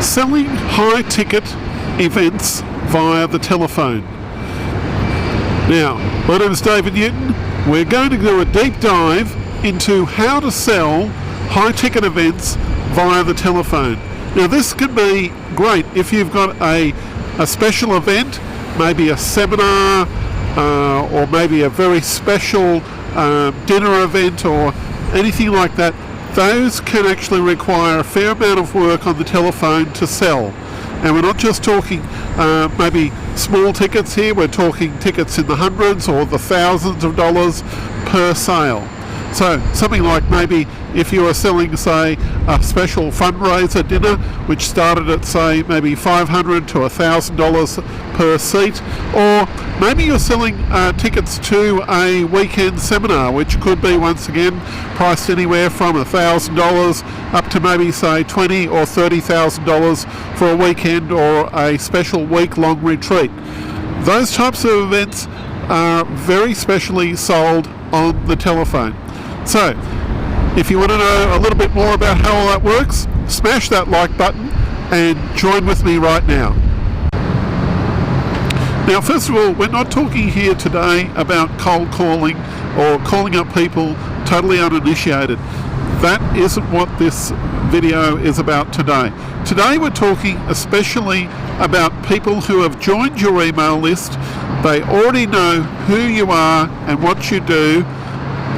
Selling high-ticket events via the telephone. Now, my name is David Newton. We're going to do a deep dive into how to sell high-ticket events via the telephone. Now, this can be great if you've got a special event, maybe a seminar, or maybe a very special dinner event or anything like that. Those can actually require a fair amount of work on the telephone to sell. And we're not just talking maybe small tickets here, we're talking tickets in the hundreds or the thousands of dollars per sale. So something like maybe if you are selling, say, a special fundraiser dinner, which started at, say, maybe $500 to $1,000 per seat, or maybe you're selling tickets to a weekend seminar, which could be, once again, priced anywhere from $1,000 up to maybe, say, $20,000 or $30,000 for a weekend or a special week-long retreat. Those types of events are very specially sold on the telephone. So, if you want to know a little bit more about how all that works, smash that like button and join with me right now. Now, first of all, we're not talking here today about cold calling or calling up people totally uninitiated. That isn't what this video is about today. Today we're talking especially about people who have joined your email list. They already know who you are and what you do.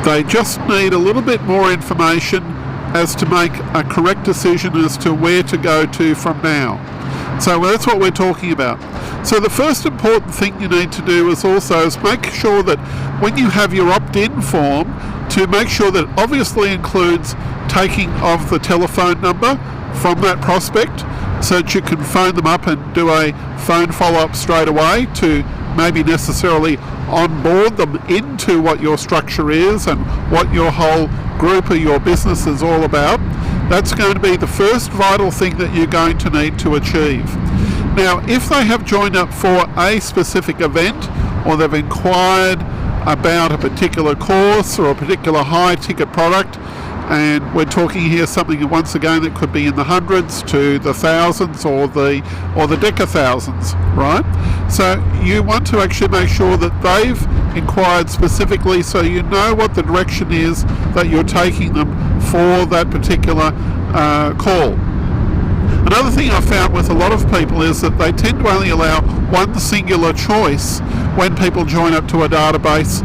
They just need a little bit more information as to make a correct decision as to where to go to from now. So that's what we're talking about. So the first important thing you need to do is make sure that when you have your opt-in form, to make sure that obviously includes taking of the telephone number from that prospect, so that you can phone them up and do a phone follow-up straight away to maybe necessarily onboard them into what your structure is and what your whole group or your business is all about. That's going to be the first vital thing that you're going to need to achieve. Now, if they have joined up for a specific event, or they've inquired about a particular course or a particular high ticket product, and we're talking here something once again that could be in the hundreds to the thousands or the decαθousands, right? So you want to actually make sure that they've inquired specifically, so you know what the direction is that you're taking them for that particular call. Another thing I've found with a lot of people is that they tend to only allow one singular choice when people join up to a database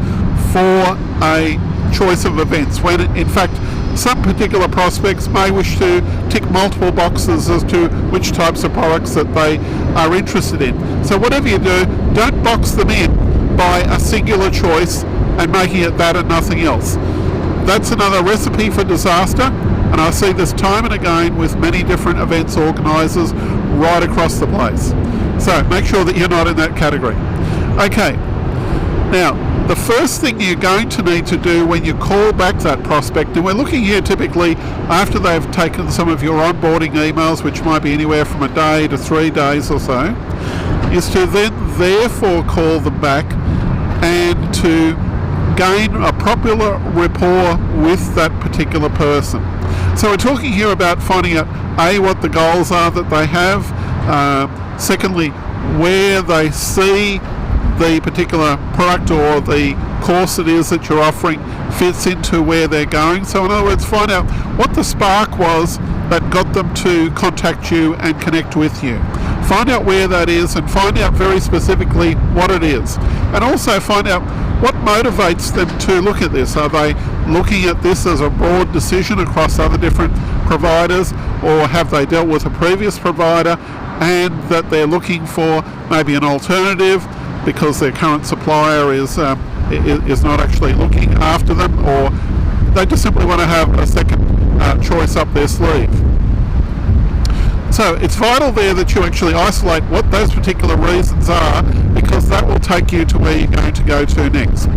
for a choice of events, when in fact some particular prospects may wish to tick multiple boxes as to which types of products that they are interested in. So whatever you do, don't box them in by a singular choice and making it that and nothing else. That's another recipe for disaster, and I see this time and again with many different events organisers right across the place. So make sure that you're not in that category. Okay, now the first thing you're going to need to do when you call back that prospect, and we're looking here typically after they've taken some of your onboarding emails, which might be anywhere from a day to 3 days or so, is to then therefore call them back and to gain a proper rapport with that particular person. So we're talking here about finding out A, what the goals are that they have, secondly, where they see the particular product or the course it is that you're offering fits into where they're going. So in other words, find out what the spark was that got them to contact you and connect with you. Find out where that is and find out very specifically what it is. And also find out what motivates them to look at this. Are they looking at this as a broad decision across other different providers, or have they dealt with a previous provider and that they're looking for maybe an alternative because their current supplier is not actually looking after them, or they just simply want to have a second choice up their sleeve. So it's vital there that you actually isolate what those particular reasons are, because that will take you to where you're going to go to next.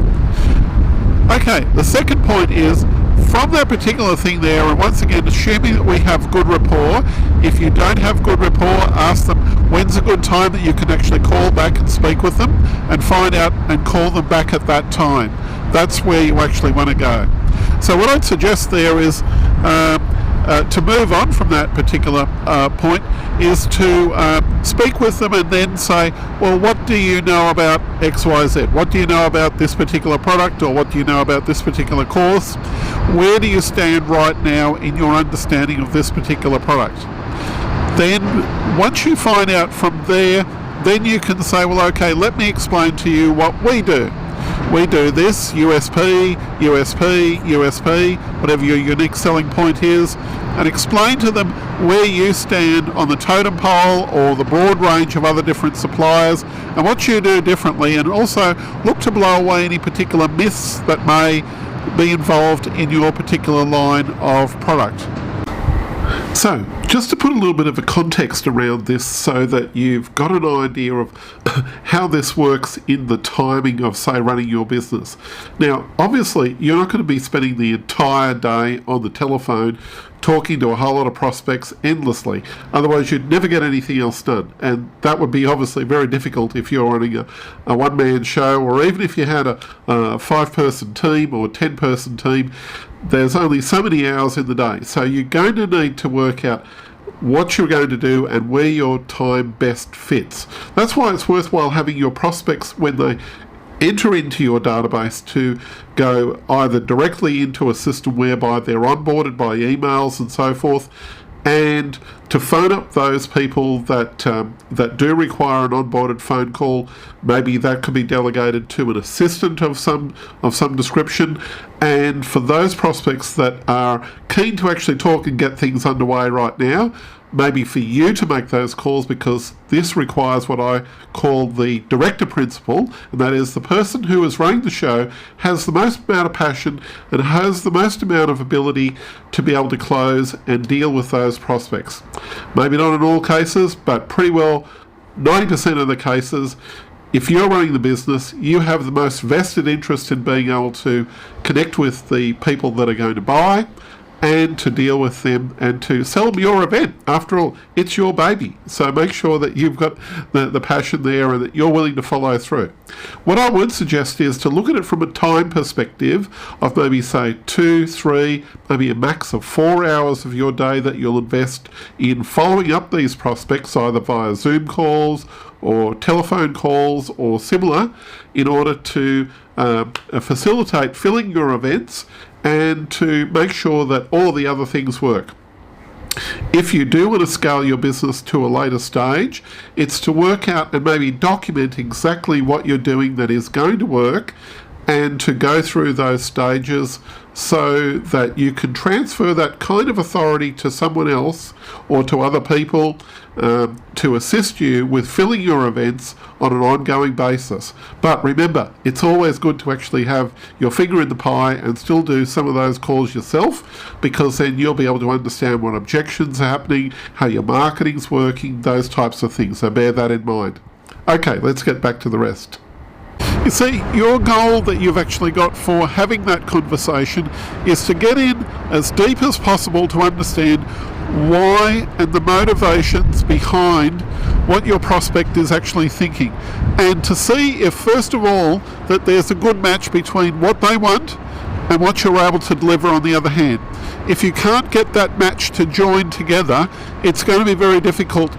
Okay, the second point is, from that particular thing there, and once again, assuming that we have good rapport, if you don't have good rapport, ask them when's a good time that you can actually call back and speak with them, and find out and call them back at that time. That's where you actually want to go. So what I'd suggest there is to move on from that particular point is to speak with them and then say, well, what do you know about XYZ? What do you know about this particular product, or what do you know about this particular course? Where do you stand right now in your understanding of this particular product? Then once you find out from there, then you can say, well, okay, let me explain to you what we do. We do this, USP, USP, USP, whatever your unique selling point is, and explain to them where you stand on the totem pole or the broad range of other different suppliers and what you do differently, and also look to blow away any particular myths that may be involved in your particular line of product. So, just to put a little bit of a context around this so that you've got an idea of how this works in the timing of, say, running your business. Now, obviously, you're not going to be spending the entire day on the telephone talking to a whole lot of prospects endlessly. Otherwise, you'd never get anything else done. And that would be obviously very difficult if you're running a one-man show, or even if you had a 5-person team or a 10-person team. There's only so many hours in the day. So you're going to need to work out what you're going to do and where your time best fits. That's why it's worthwhile having your prospects, when they enter into your database, to go either directly into a system whereby they're onboarded by emails and so forth, and to phone up those people that do require an onboarded phone call. Maybe that could be delegated to an assistant of some description. And for those prospects that are keen to actually talk and get things underway right now, maybe for you to make those calls, because this requires what I call the director principle, and that is the person who is running the show has the most amount of passion and has the most amount of ability to be able to close and deal with those prospects. Maybe not in all cases, but pretty well 90% of the cases. If you're running the business, you have the most vested interest in being able to connect with the people that are going to buy, and to deal with them and to sell them your event. After all, it's your baby. So make sure that you've got the passion there and that you're willing to follow through. What I would suggest is to look at it from a time perspective of maybe, say, 2, 3, maybe a max of 4 hours of your day that you'll invest in following up these prospects, either via Zoom calls or telephone calls or similar, in order to facilitate filling your events and to make sure that all the other things work. If you do want to scale your business to a later stage, it's to work out and maybe document exactly what you're doing that is going to work, and to go through those stages so that you can transfer that kind of authority to someone else or to other people to assist you with filling your events on an ongoing basis. But remember, it's always good to actually have your finger in the pie and still do some of those calls yourself, because then you'll be able to understand what objections are happening, how your marketing's working, those types of things. So bear that in mind. Okay, let's get back to the rest. You see, your goal that you've actually got for having that conversation is to get in as deep as possible to understand why and the motivations behind what your prospect is actually thinking, and to see if, first of all, that there's a good match between what they want and what you're able to deliver on the other hand. If you can't get that match to join together, it's going to be very difficult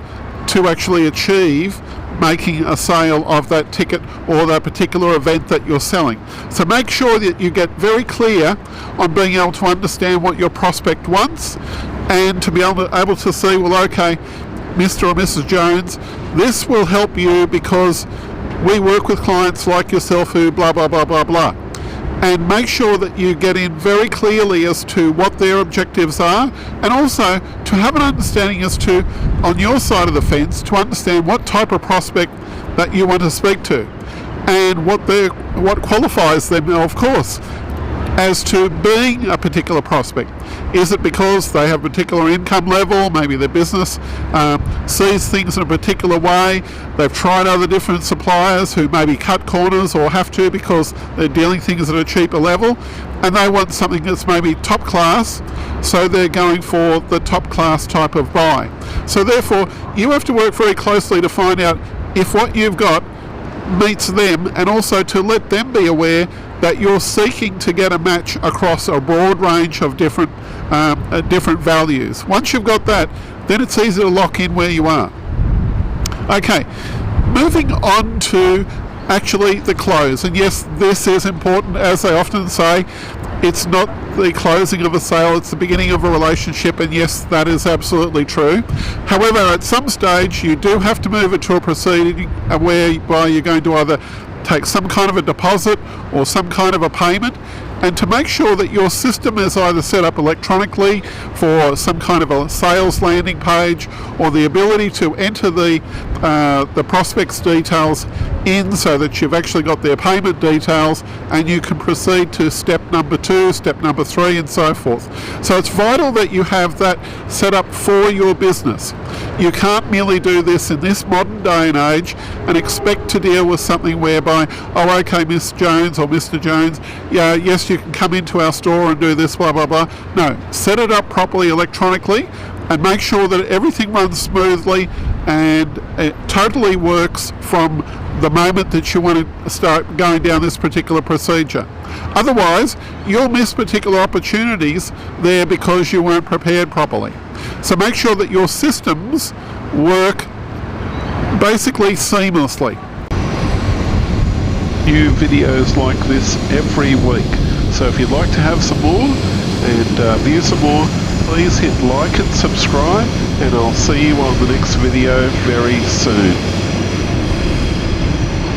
to actually achieve making a sale of that ticket or that particular event that you're selling. So make sure that you get very clear on being able to understand what your prospect wants, and to be able to see, well, okay, Mr. or Mrs. Jones, this will help you because we work with clients like yourself who blah, blah, blah, blah, blah. And make sure that you get in very clearly as to what their objectives are, and also to have an understanding as to, on your side of the fence, to understand what type of prospect that you want to speak to, and what qualifies them, of course, as to being a particular prospect. Is it because they have a particular income level, maybe their business sees things in a particular way, they've tried other different suppliers who maybe cut corners or have to because they're dealing things at a cheaper level, and they want something that's maybe top class, so they're going for the top class type of buy. So therefore, you have to work very closely to find out if what you've got meets them, and also to let them be aware that you're seeking to get a match across a broad range of different values. Once you've got that, then it's easy to lock in where you are. Okay, moving on to actually the close. And yes, this is important. As I often say, it's not the closing of a sale, it's the beginning of a relationship, and yes, that is absolutely true. However, at some stage you do have to move it to a proceeding whereby you're going to either take some kind of a deposit or some kind of a payment, and to make sure that your system is either set up electronically for some kind of a sales landing page, or the ability to enter the prospect's details in so that you've actually got their payment details, and you can proceed to step number 2, step number 3, and so forth. So it's vital that you have that set up for your business. You can't merely do this in this modern day and age and expect to deal with something whereby, oh okay, Miss Jones or Mr. Jones, yeah, yes, you can come into our store and do this, blah blah blah. No, set it up properly electronically and make sure that everything runs smoothly and it totally works from the moment that you want to start going down this particular procedure. Otherwise, you'll miss particular opportunities there because you weren't prepared properly. So make sure that your systems work basically seamlessly. New videos like this every week. So if you'd like to have some more and view some more, please hit like and subscribe, and I'll see you on the next video very soon.